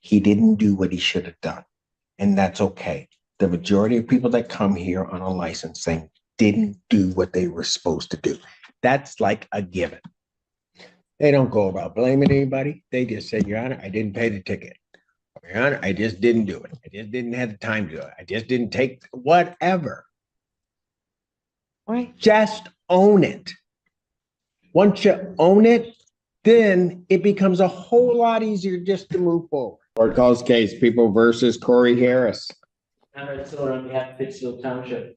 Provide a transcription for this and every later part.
He didn't do what he should have done. And that's okay. The majority of people that come here on a licensing didn't do what they were supposed to do. That's like a given. They don't go about blaming anybody. They just say, Your Honor, I didn't pay the ticket. Your Honor, I just didn't do it. I just didn't have the time to do it. I just didn't take whatever. Right. Just own it. Once you own it, then it becomes a whole lot easier just to move forward. Court calls case People versus Corey Harris. Conrad Siller on behalf of Pittsfield Township.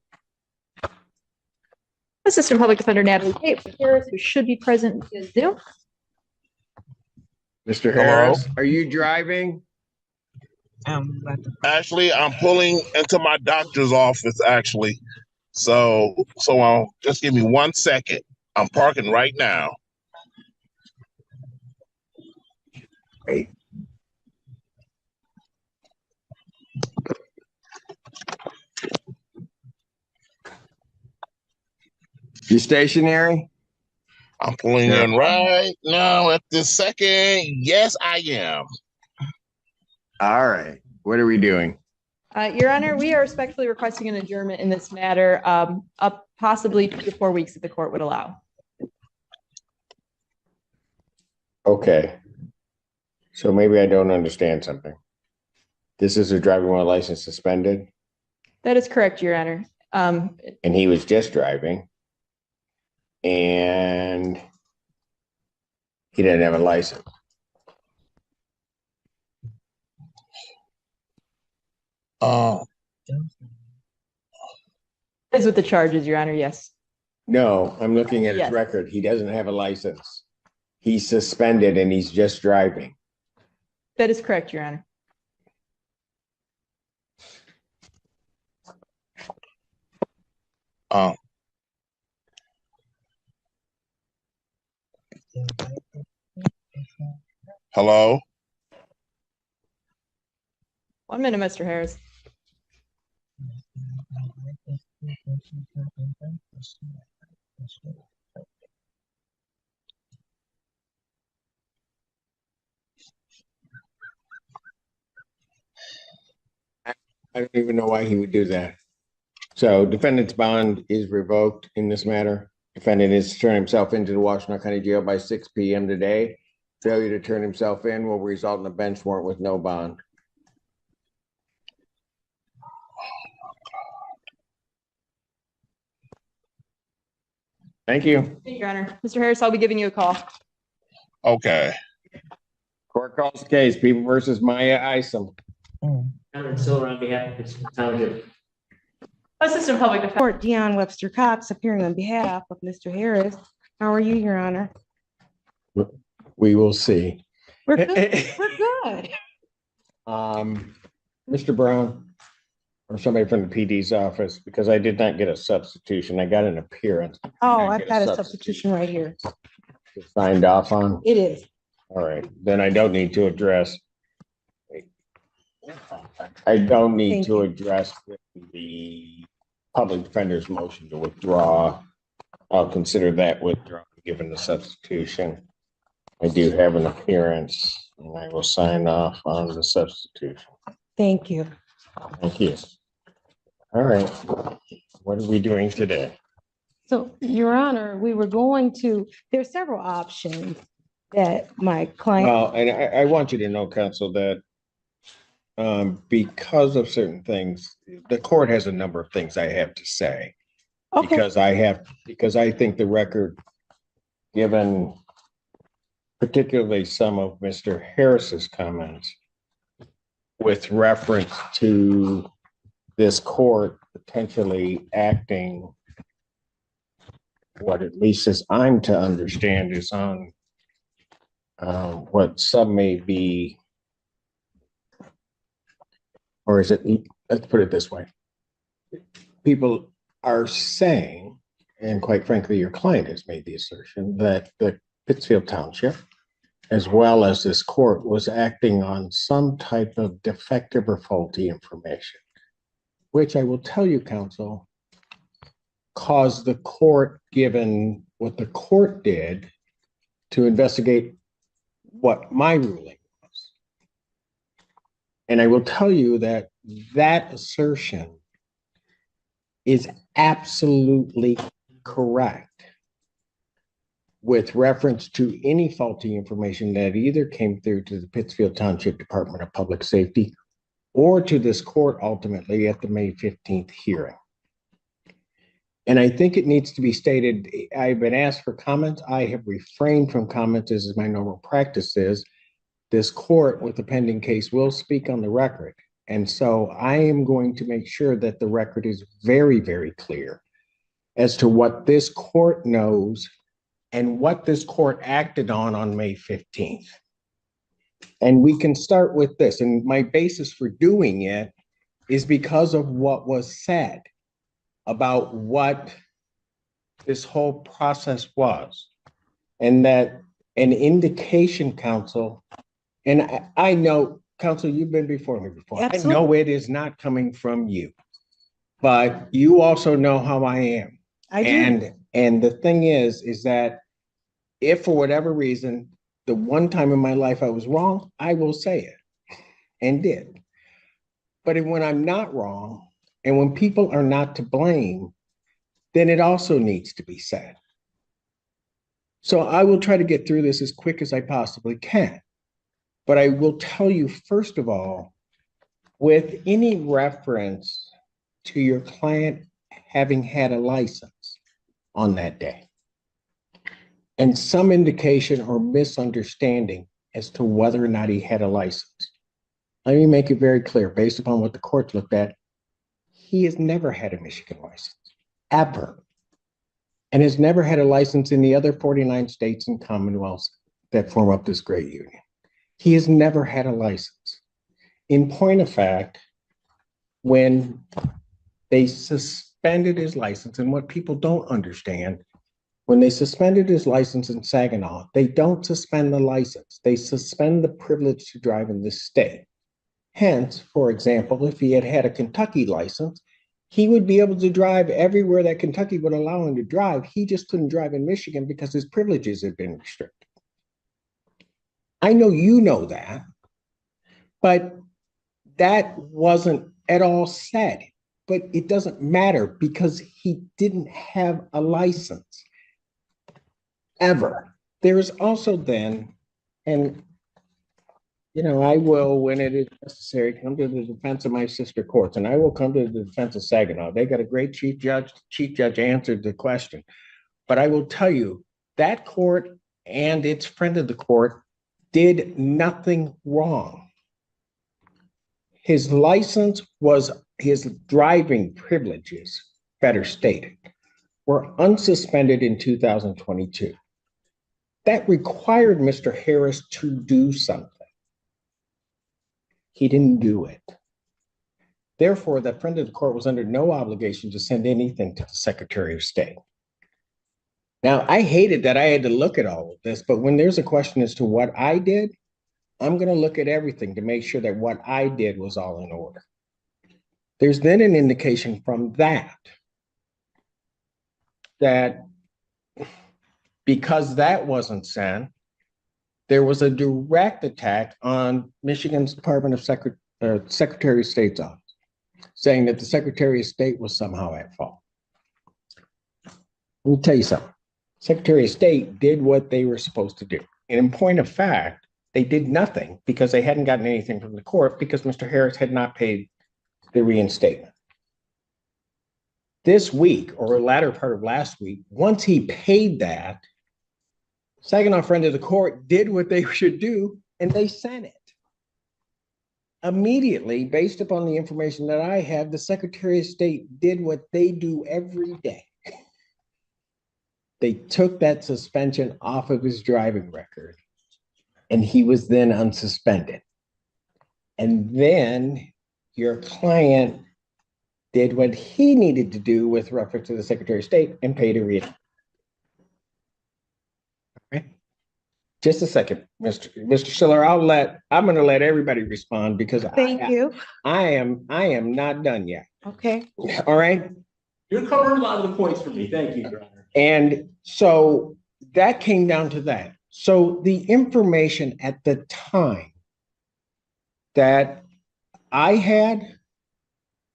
Assistant Public Defender Natalie Harris, who should be present, is due. Mr. Harris, are you driving? Actually, I'm pulling into my doctor's office, actually. So I'll just give me 1 second. I'm parking right now. Great. You stationary? I'm pulling in right now at this second. Yes, I am. All right. What are we doing? Your Honor, we are respectfully requesting an adjournment in this matter, up possibly 2 to 4 weeks if the court would allow. Okay. So maybe I don't understand something. This is a driving while license suspended? That is correct, Your Honor. And he was just driving. And he didn't have a license. Is with the charges, Your Honor, yes. No, I'm looking at his Yes. record. He doesn't have a license. He's suspended and he's just driving. That is correct, Your Honor. Hello? 1 minute, Mr. Harris. I don't even know why he would do that. So defendant's bond is revoked in this matter. Defendant is to turn himself into the Washington County Jail by 6 p.m. today. Failure to turn himself in will result in a bench warrant with no bond. Thank you. Thank you, Your Honor. Mr. Harris, I'll be giving you a call. Okay. Court calls case People versus Maya Isom. Conrad Siller on behalf of Pittsfield Township. Assistant Public Defender. Court, Deion Webster Cox, appearing on behalf of Mr. Harris. How are you, Your Honor? We will see. We're good. We're good. Mr. Brown, or somebody from the PD's office, because I did not get a substitution. I got an appearance. Oh, I I've get got a a substitution right here. Signed off on. It is. All right, then I don't need to address. I don't need Thank to you. address the public defender's motion to withdraw. I'll consider that withdrawn, given the substitution. I do have an appearance, and I will sign off on the substitution. Thank you. Thank you. All right, what are we doing today? So, Your Honor, we were going to, there are several options that my client, Well, and I want you to know, counsel, that because of certain things, the court has a number of things I have to say. okay, Because I think the record, given particularly some of Mr. Harris's comments with reference to this court potentially acting what, at least as I'm to understand, is on what some may be, or is it, let's put it this way. People are saying, and quite frankly, your client has made the assertion that the Pittsfield Township, as well as this court, was acting on some type of defective or faulty information, which I will tell you, counsel, caused the court, given what the court did, to investigate what my ruling was. And I will tell you that that assertion is absolutely correct with reference to any faulty information that either came through to the Pittsfield Township Department of Public Safety or to this court ultimately at the May 15th hearing. And I think it needs to be stated, I've been asked for comments. I have refrained from comments as my normal practice is. This court with the pending case will speak on the record. And so I am going to make sure that the record is very, very clear as to what this court knows and what this court acted on May 15th. And we can start with this. And my basis for doing it is because of what was said about what this whole process was. And that an indication, counsel, and I know, counsel, you've been before me before. Absolutely. I know it is not coming from you, but you also know how I am. I do. And the thing is that if for whatever reason, the one time in my life I was wrong, I will say it and did. But when I'm not wrong and when people are not to blame, then it also needs to be said. So I will try to get through this as quick as I possibly can. But I will tell you, first of all, with any reference to your client having had a license on that day, and some indication or misunderstanding as to whether or not he had a license. Let me make it very clear, based upon what the court looked at, he has never had a Michigan license, ever, and has never had a license in the other 49 states and commonwealths that form up this great union. He has never had a license. In point of fact, when they suspended his license, and what people don't understand, when they suspended his license in Saginaw, they don't suspend the license. They suspend the privilege to drive in this state. Hence, for example, if he had had a Kentucky license, he would be able to drive everywhere that Kentucky would allow him to drive. He just couldn't drive in Michigan because his privileges had been restricted. I know you know that, but that wasn't at all said. But it doesn't matter because he didn't have a license ever. There is also then, and I will, when it is necessary, come to the defense of my sister courts, and I will come to the defense of Saginaw. They got a great chief judge. Chief judge answered the question. But I will tell you, that court and its friend of the court did nothing wrong. His license was, his driving privileges, better stated, were unsuspended in 2022. That required Mr. Harris to do something. He didn't do it. Therefore, the friend of the court was under no obligation to send anything to the Secretary of State. Now, I hated that I had to look at all of this, but when there's a question as to what I did, I'm going to look at everything to make sure that what I did was all in order. There's then an indication from that because that wasn't sent, there was a direct attack on Michigan's Department of Secretary of State's office, saying that the Secretary of State was somehow at fault. Let me tell you something. Secretary of State did what they were supposed to do. And in point of fact, they did nothing because they hadn't gotten anything from the court because Mr. Harris had not paid the reinstatement. This week, or the latter part of last week, once he paid that, Saginaw friend of the court did what they should do, and they sent it. Immediately, based upon the information that I have, the Secretary of State did what they do every day. They took that suspension off of his driving record, and he was then unsuspended. And then your client did what he needed to do with reference to the Secretary of State and paid a reinstatement. Just a second, Mr. Schiller. I'm going to let everybody respond because Thank you. I am not done yet. Okay. All right. You're covering a lot of the points for me. Thank you, Your Honor. And so that came down to that. So the information at the time that I had,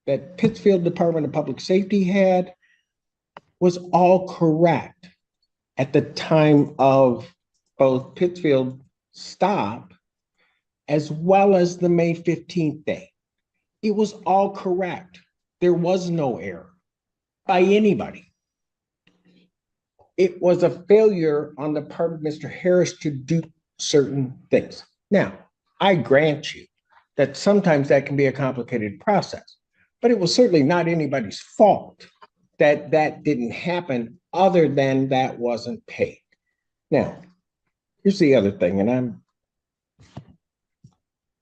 that Pittsfield Department of Public Safety had, was all correct at the time of both Pittsfield stop as well as the May 15th day. It was all correct. There was no error by anybody. It was a failure on the part of Mr. Harris to do certain things. Now, I grant you that sometimes that can be a complicated process, but it was certainly not anybody's fault that that didn't happen other than that wasn't paid. Now, here's the other thing, and I'm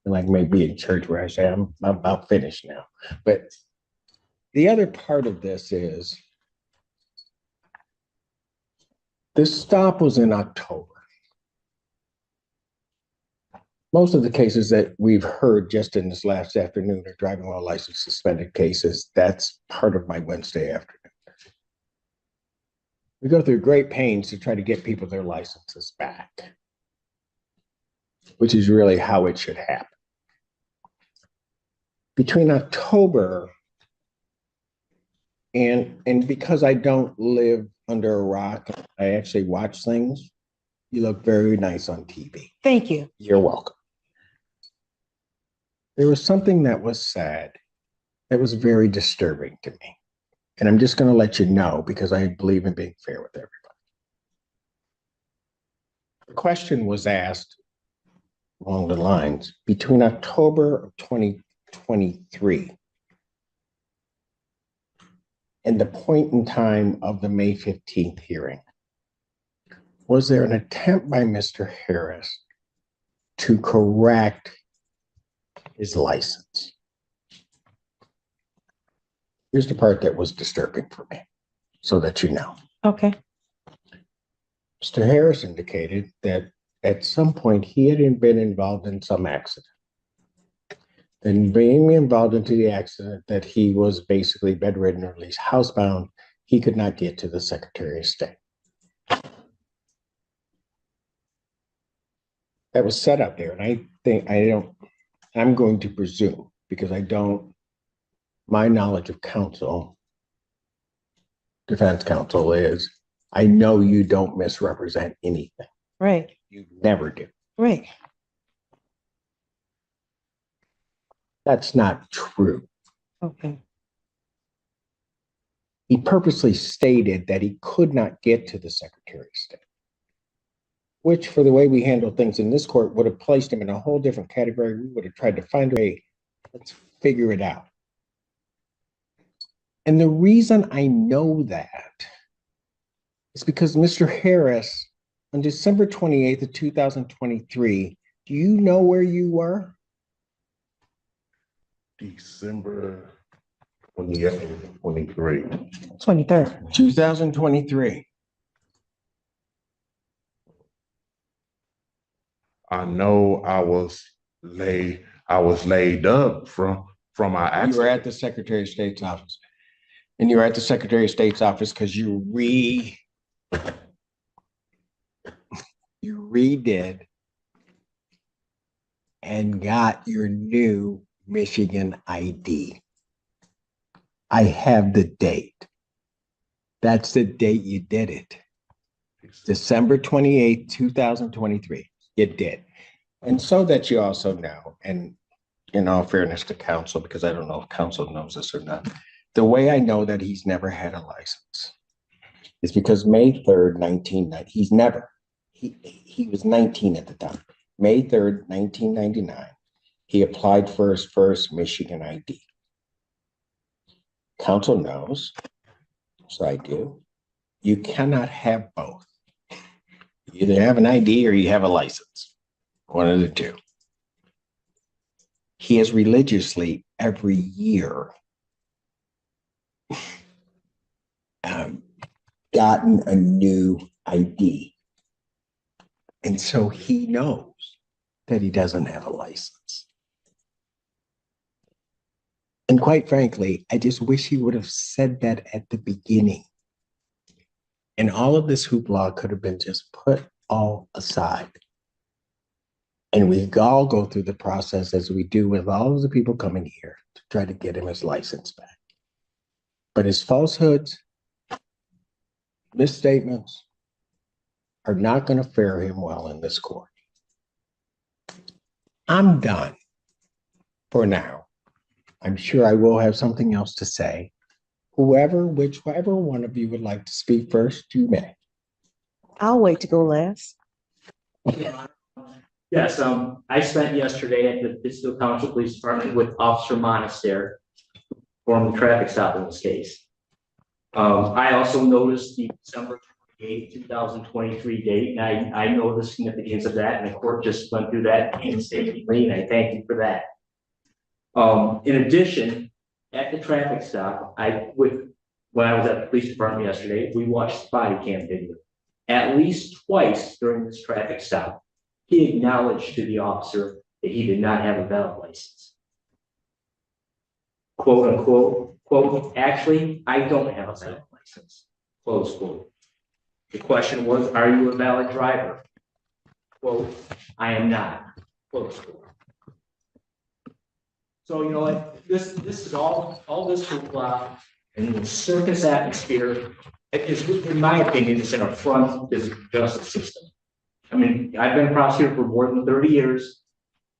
like maybe in church where I say I'm about finished now, but the other part of this is this stop was in October. Most of the cases that we've heard just in this last afternoon are driving while license suspended cases. That's part of my Wednesday afternoon. We go through great pains to try to get people their licenses back, which is really how it should happen. Between October and because I don't live under a rock, I actually watch things. You look very nice on TV. Thank you. You're welcome. There was something that was said that was very disturbing to me. And I'm just going to let you know because I believe in being fair with everybody. The question was asked along the lines between October of 2023 and the point in time of the May 15th hearing, was there an attempt by Mr. Harris to correct his license? Here's the part that was disturbing for me, so that you know. Okay. Mr. Harris indicated that at some point he had been involved in some accident. And being involved into the accident, that he was basically bedridden or at least housebound, he could not get to the Secretary of State. That was set up there, and I'm going to presume, because my knowledge of counsel, defense counsel is, I know you don't misrepresent anything. Right. You never do. Right. That's not true. Okay. He purposely stated that he could not get to the Secretary of State, which for the way we handle things in this court would have placed him in a whole different category. We would have tried to find a way, let's figure it out. And the reason I know that is because Mr. Harris, on December 28th of 2023, do you know where you were? December 28th, 23. 23rd. 2023. I know I was laid up from our You were accident. at the Secretary of State's office. And you were at the Secretary of State's office because you redid and got your new Michigan ID. I have the date. That's the date you did it. December 28th, 2023. You did. And so that you also know, and in all fairness to counsel, because I don't know if counsel knows this or not, the way I know that he's never had a license is because May 3rd, 1990, he was 19 at the time. May 3rd, 1999, he applied for his first Michigan ID. Counsel knows, so I do, you cannot have both. You either have an ID or you have a license, one of the two. He has religiously every year gotten a new ID. And so he knows that he doesn't have a license. And quite frankly, I just wish he would have said that at the beginning. And all of this hoopla could have been just put all aside. And we all go through the process as we do with all of the people coming here to try to get him his license back. But his falsehoods, misstatements are not going to fare him well in this court. I'm done for now. I'm sure I will have something else to say. Whichever one of you would like to speak first, you may. I'll wait to go last. Yes, I spent yesterday at the Pittsfield Township Police Department with Officer Monaster performing the traffic stop in this case. I also noticed the December 28, 2023 date, and I know the significance of that, and the court just went through that painstakingly, and I thank you for that. In addition, at the traffic stop, when I was at the police department yesterday, we watched the body cam video. At least twice during this traffic stop, he acknowledged to the officer that he did not have a valid license. Quote unquote, quote, actually, I don't have a valid license, close quote. The question was, are you a valid driver? Quote, I am not, close quote. So, you know what, this is all this hoopla and the circus atmosphere is, in my opinion, is an affront to the justice system. I mean, I've been a prosecutor for more than 30 years,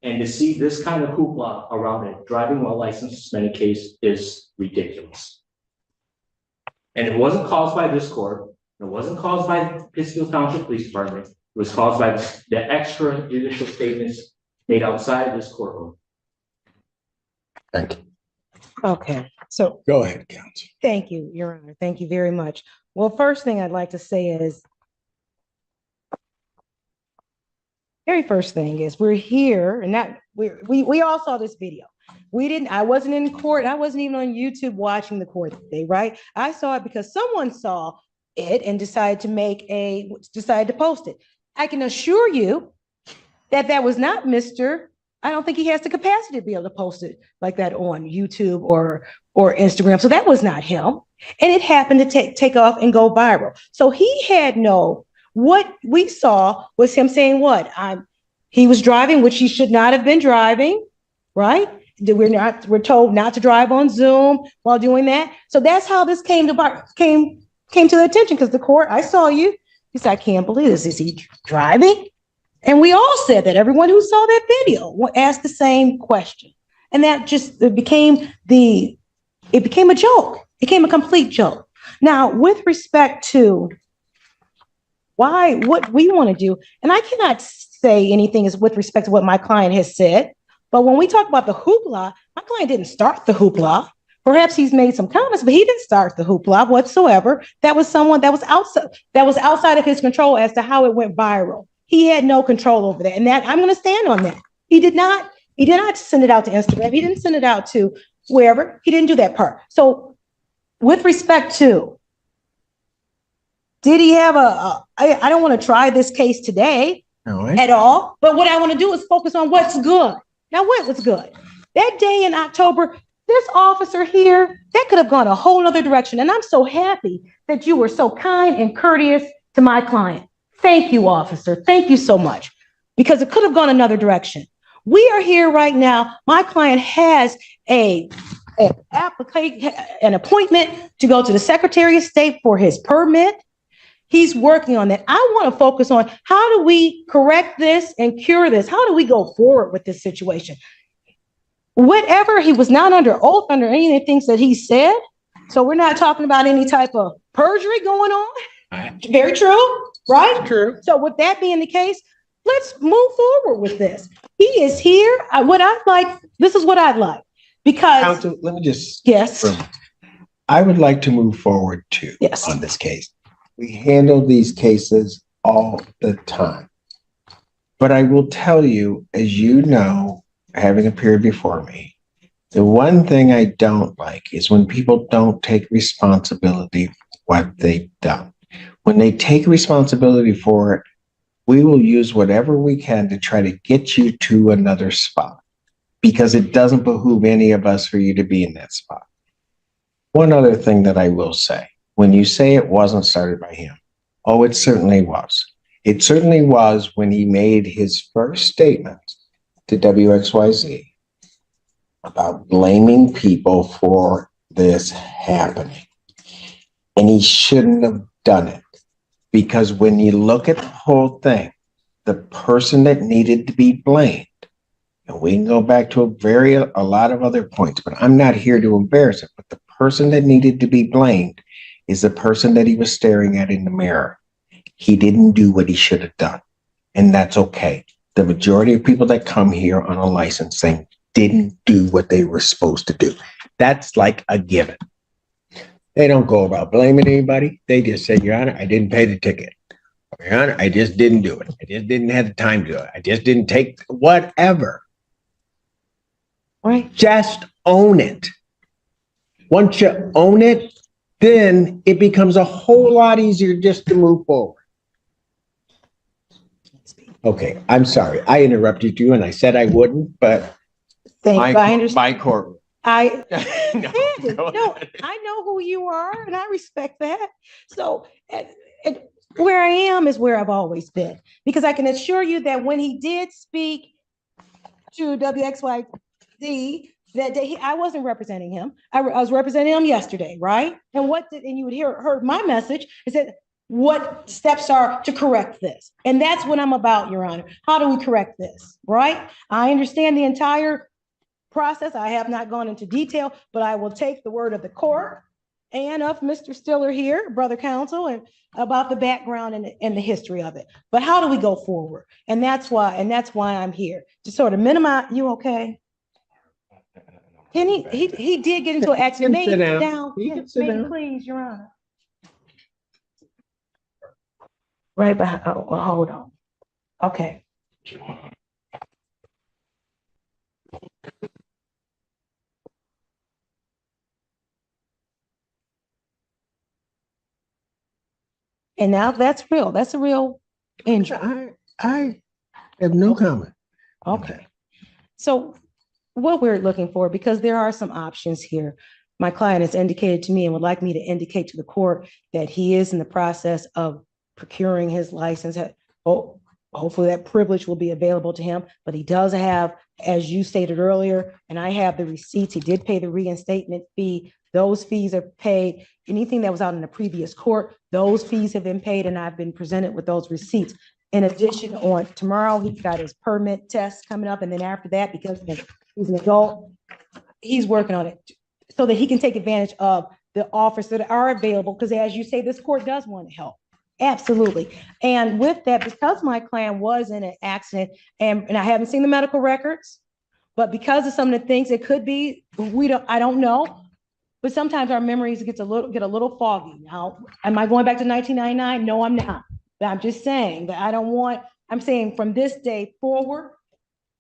and to see this kind of hoopla around a driving while licensed suspended case is ridiculous. And it wasn't caused by this court. It wasn't caused by the Pittsfield Township Police Department. It was caused by the extrajudicial statements made outside of this courtroom. Thank you. Okay, so Go ahead, counsel. thank you, Your Honor. Thank you very much. Well, first thing I'd like to say is, very first thing is we're here and that we all saw this video. I wasn't in court. I wasn't even on YouTube watching the court today, right? I saw it because someone saw it and decided to post it. I can assure you that was not Mr. I don't think he has the capacity to be able to post it like that on YouTube or Instagram. So that was not him. And it happened to take off and go viral. So he had what we saw was him saying he was driving, which he should not have been driving, right? We're told not to drive on Zoom while doing that. So that's how this came to the attention, because the court, I saw you. He said, I can't believe this. Is he driving? And we all said that. Everyone who saw that video asked the same question. And that it became a joke. It became a complete joke. Now, with respect to what we want to do, and I cannot say anything is with respect to what my client has said, but when we talk about the hoopla, my client didn't start the hoopla. Perhaps he's made some comments, but he didn't start the hoopla whatsoever. That was someone that was outside of his control as to how it went viral. He had no control over that. And that I'm going to stand on that. He did not send it out to Instagram. He didn't send it out to wherever. He didn't do that part. So with respect to, did he have I don't want to try this case today at all, but what I want to do is focus on what's good. Now, what was good? That day in October, this officer here, that could have gone a whole other direction. And I'm so happy that you were so kind and courteous to my client. Thank you, officer. Thank you so much, because it could have gone another direction. We are here right now. My client has an appointment to go to the Secretary of State for his permit. He's working on that. I want to focus on how do we correct this and cure this? How do we go forward with this situation? Whatever, he was not under oath under any of the things that he said. So we're not talking about any type of perjury going on. Very true, right? True. So with that being the case, let's move forward with this. He is here. This is what I'd like. Because Counsel, let me just. Yes. I would like to move forward too. Yes. On this case. We handle these cases all the time. But I will tell you, as you know, having appeared before me, the one thing I don't like is when people don't take responsibility for what they've done. When they take responsibility for it, we will use whatever we can to try to get you to another spot, because it doesn't behoove any of us for you to be in that spot. One other thing that I will say, when you say it wasn't started by him, oh, it certainly was. It certainly was when he made his first statement to WXYZ about blaming people for this happening. And he shouldn't have done it, because when you look at the whole thing, the person that needed to be blamed, and we can go back to a lot of other points, but I'm not here to embarrass it, but the person that needed to be blamed is the person that he was staring at in the mirror. He didn't do what he should have done, and that's okay. The majority of people that come here on a licensing didn't do what they were supposed to do. That's like a given. They don't go about blaming anybody. They just say, Your Honor, I didn't pay the ticket. Your Honor, I just didn't do it. I just didn't have the time to do it. I just didn't take whatever. Right. Just own it. Once you own it, then it becomes a whole lot easier just to move forward. Okay, I'm sorry. I interrupted you and I said I wouldn't, but Thank you. I understand. my courtroom. I No, no, I know who you are and I respect that. So and where I am is where I've always been, because I can assure you that when he did speak to WXYZ that day, I wasn't representing him. I was representing him yesterday, right? And you would heard my message is that what steps are to correct this. And that's what I'm about, Your Honor. How do we correct this, right? I understand the entire process. I have not gone into detail, but I will take the word of the court and of Mr. Stiller here, brother counsel, and about the background and the history of it. But how do we go forward? And that's why I'm here to sort of minimize. You okay? Can he did get into an accident. He can sit down. He can sit down. Please, Your Honor. Right behind. Oh, well, hold on. Okay. And now that's real. That's a real injury. I have no comment. Okay. So what we're looking for, because there are some options here, my client has indicated to me and would like me to indicate to the court that he is in the process of procuring his license. Hopefully that privilege will be available to him, but he does have, as you stated earlier, and I have the receipts, he did pay the reinstatement fee. Those fees are paid. Anything that was out in the previous court, those fees have been paid, and I've been presented with those receipts. In addition, on tomorrow, he's got his permit test coming up, and then after that, because he's an adult, he's working on it so that he can take advantage of the offers that are available, because as you say, this court does want to help. Absolutely. And with that, because my client was in an accident, and I haven't seen the medical records, but because of some of the things it could be, I don't know. But sometimes our memories get a little foggy. Now, am I going back to 1999? No, I'm not. But I'm just saying that I'm saying from this day forward,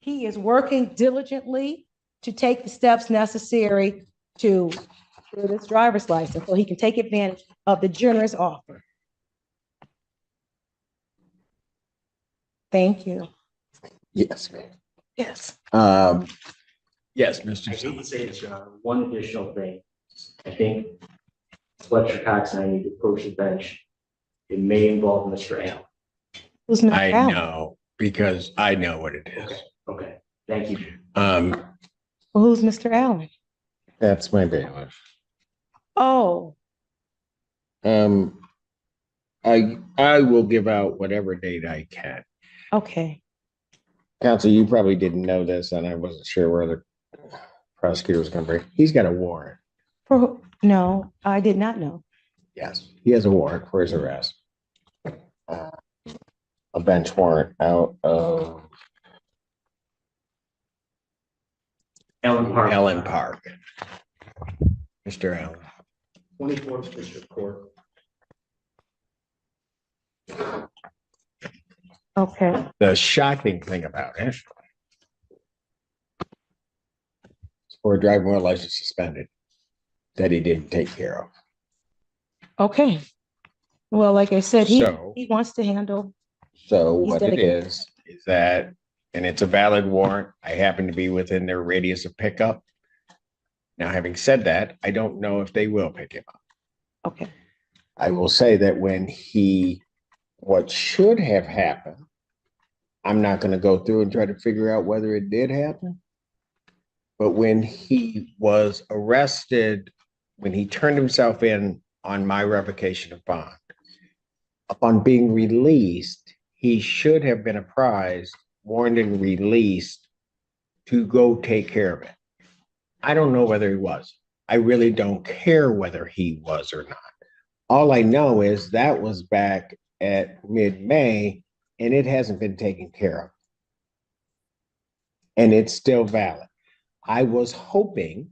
he is working diligently to take the steps necessary to get this driver's license so he can take advantage of the generous offer. Thank you. Yes, ma'am. Yes. Yes, Mr. I hate to Summers. say this, Your Honor, one additional thing. I think Fletcher Cox and I need to approach the bench. It may involve Mr. Allen. Who's Mr. I Allen? know, because I know what it is. Okay, thank you. Well, who's Mr. Allen? That's my bailiff. Oh, I will give out whatever date I can. okay. Counsel, you probably didn't know this, and I wasn't sure where the prosecutor was going to bring. He's got a warrant. No, I did not know. Yes, he has a warrant for his arrest. A bench warrant out of Allen Park. Allen Park. Mr. Allen. 24th District Court. Okay. The shocking thing about it, for a driving while license suspended, that he didn't take care of. Okay. Well, like I said, he So- wants to handle. So He's what it dedicated. is that, and it's a valid warrant. I happen to be within their radius of pickup. Now, having said that, I don't know if they will pick him up. Okay. I will say that when he What should have happened, I'm not going to go through and try to figure out whether it did happen. But when he was arrested, when he turned himself in on my revocation of bond, upon being released, he should have been apprised, warned, and released to go take care of it. I don't know whether he was. I really don't care whether he was or not. All I know is that was back at mid-May, and it hasn't been taken care of. And it's still valid. I was hoping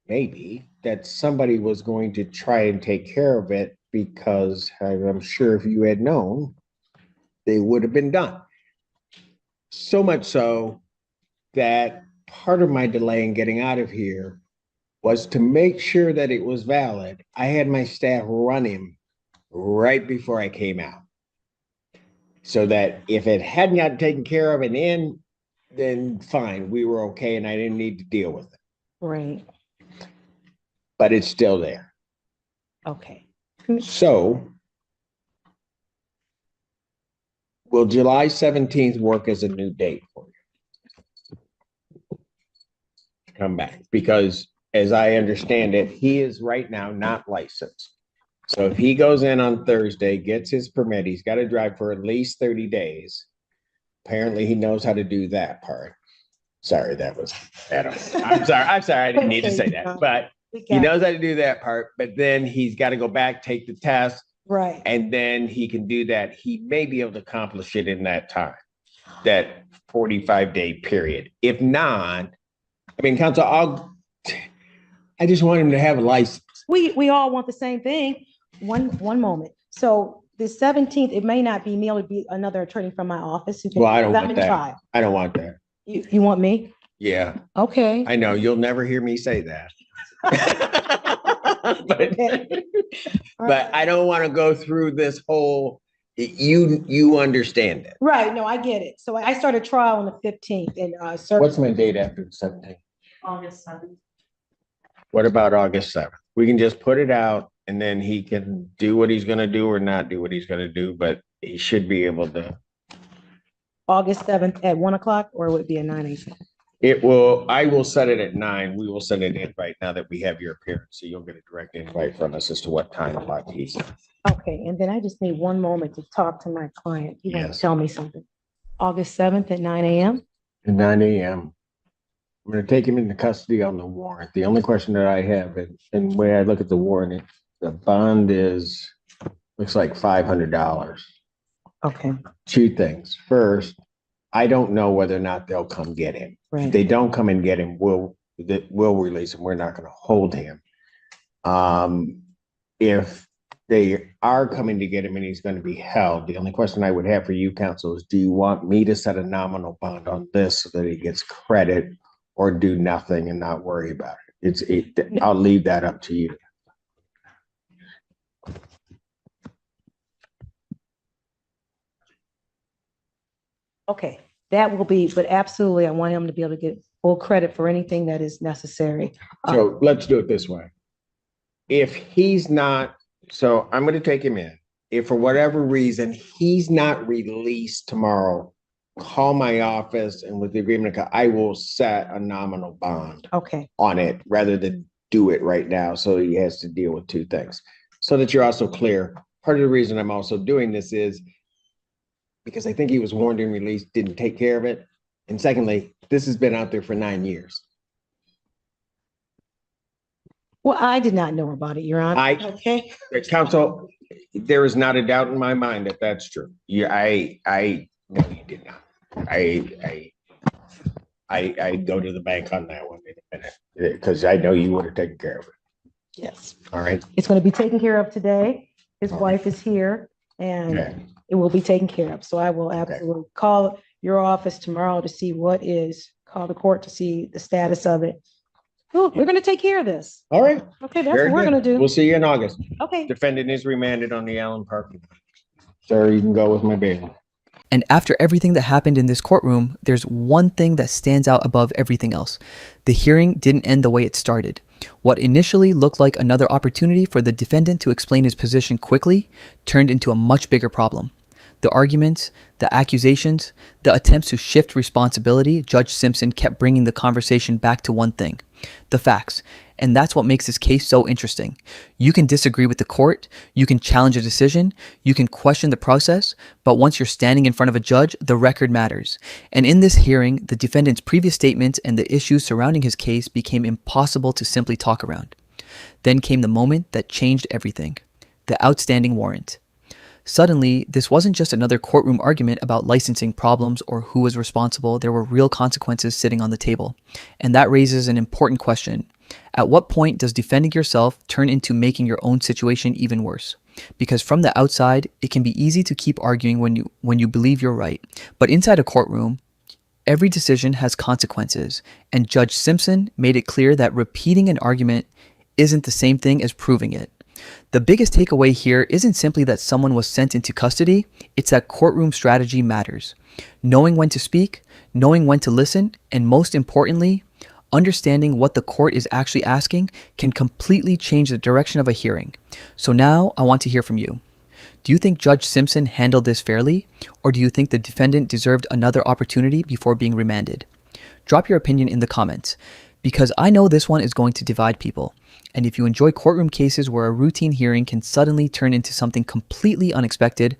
maybe that somebody was going to try and take care of it, because I'm sure if you had known, they would have been done. So much so that part of my delay in getting out of here was to make sure that it was valid. I had my staff run him right before I came out, so that if it hadn't gotten taken care of and in, then fine, we were okay and I didn't need to deal with it. Right. But it's still there. Okay. So will July 17th work as a new date for you? Come back, because as I understand it, he is right now not licensed. So if he goes in on Thursday, gets his permit, he's got to drive for at least 30 days. Apparently he knows how to do that part. Sorry, that was Adam. I'm sorry, I didn't need to say that, but he knows how to do that part. But then he's got to go back, take the test, Right. and then he can do that. He may be able to accomplish it in that time, that 45-day period. If not, I mean, counsel, I just want him to have a license. We all want the same thing. One moment. So the 17th, it may not be me, it'll be another attorney from my office who can. Well, I don't I'm want in that. trial. I don't want that. You want me? Yeah, Okay. I know. You'll never hear me say that. Okay. But I don't want to go through this whole, you understand it. Right. No, I get it. So I started trial on the 15th and What's my date after the 17th? August 7th. What about August 7th? We can just put it out and then he can do what he's gonna do or not do what he's gonna do, but he should be able to. August 7th at 1 o'clock, or would it be at 9 a.m.? I will set it at 9. We will send an invite now that we have your appearance. So you'll get a direct invite from us as to what time slot he's. Okay, and then I just need one moment to talk to my client. You want to Yes. tell me something? August 7th at 9 a.m.? At 9 a.m. I'm gonna take him into custody on the warrant. The only question that I have, and the way I look at the warrant, the bond looks like $500. Okay, Two things. First, I don't know whether or not they'll come get him. If right. they don't come and get him, we'll release him. We're not gonna hold him. If they are coming to get him and he's gonna be held, the only question I would have for you, counsel, is do you want me to set a nominal bond on this so that he gets credit, or do nothing and not worry about it? I'll leave that up to you. Okay, that will be, but absolutely, I want him to be able to get full credit for anything that is necessary. So let's do it this way. If he's not, so I'm gonna take him in. If for whatever reason he's not released tomorrow, call my office, and with the agreement, I will set a nominal bond Okay, on it rather than do it right now. So he has to deal with two things. So that you're also clear. Part of the reason I'm also doing this is because I think he was warned and released, didn't take care of it. And secondly, this has been out there for 9 years. well, I did not know about it, Your Honor. Okay, Counsel, there is not a doubt in my mind that that's true. Yeah, I no, you did not. I go to the bank on that one in a minute, because I know you would have taken care of it. yes. All right. It's going to be taken care of today. His wife is here and Okay. it will be taken care of. So I will absolutely call your office tomorrow to see call the court to see the status of it. Oh, we're going to take care of this. All right. Okay, that's Very what we're good. going to do. We'll see you in August. Okay. Defendant is remanded on the Allen parking. Sir, you can go with my bail. And after everything that happened in this courtroom, there's one thing that stands out above everything else. The hearing didn't end the way it started. What initially looked like another opportunity for the defendant to explain his position quickly turned into a much bigger problem. The arguments, the accusations, the attempts to shift responsibility, Judge Simpson kept bringing the conversation back to one thing: the facts. And that's what makes this case so interesting. You can disagree with the court, you can challenge a decision, you can question the process, but once you're standing in front of a judge, the record matters. And in this hearing, the defendant's previous statements and the issues surrounding his case became impossible to simply talk around. Then came the moment that changed everything: the outstanding warrant. Suddenly, this wasn't just another courtroom argument about licensing problems or who was responsible. There were real consequences sitting on the table. And that raises an important question. At what point does defending yourself turn into making your own situation even worse? Because from the outside, it can be easy to keep arguing when you believe you're right. But inside a courtroom, every decision has consequences. And Judge Simpson made it clear that repeating an argument isn't the same thing as proving it. The biggest takeaway here isn't simply that someone was sent into custody, it's that courtroom strategy matters. Knowing when to speak, knowing when to listen, and most importantly, understanding what the court is actually asking can completely change the direction of a hearing. So now I want to hear from you. Do you think Judge Simpson handled this fairly, or do you think the defendant deserved another opportunity before being remanded? Drop your opinion in the comments, because I know this one is going to divide people. And if you enjoy courtroom cases where a routine hearing can suddenly turn into something completely unexpected,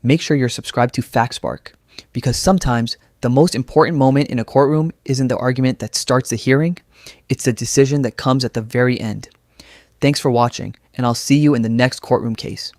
make sure you're subscribed to FactSpark, because sometimes the most important moment in a courtroom isn't the argument that starts the hearing, it's the decision that comes at the very end. Thanks for watching, and I'll see you in the next courtroom case.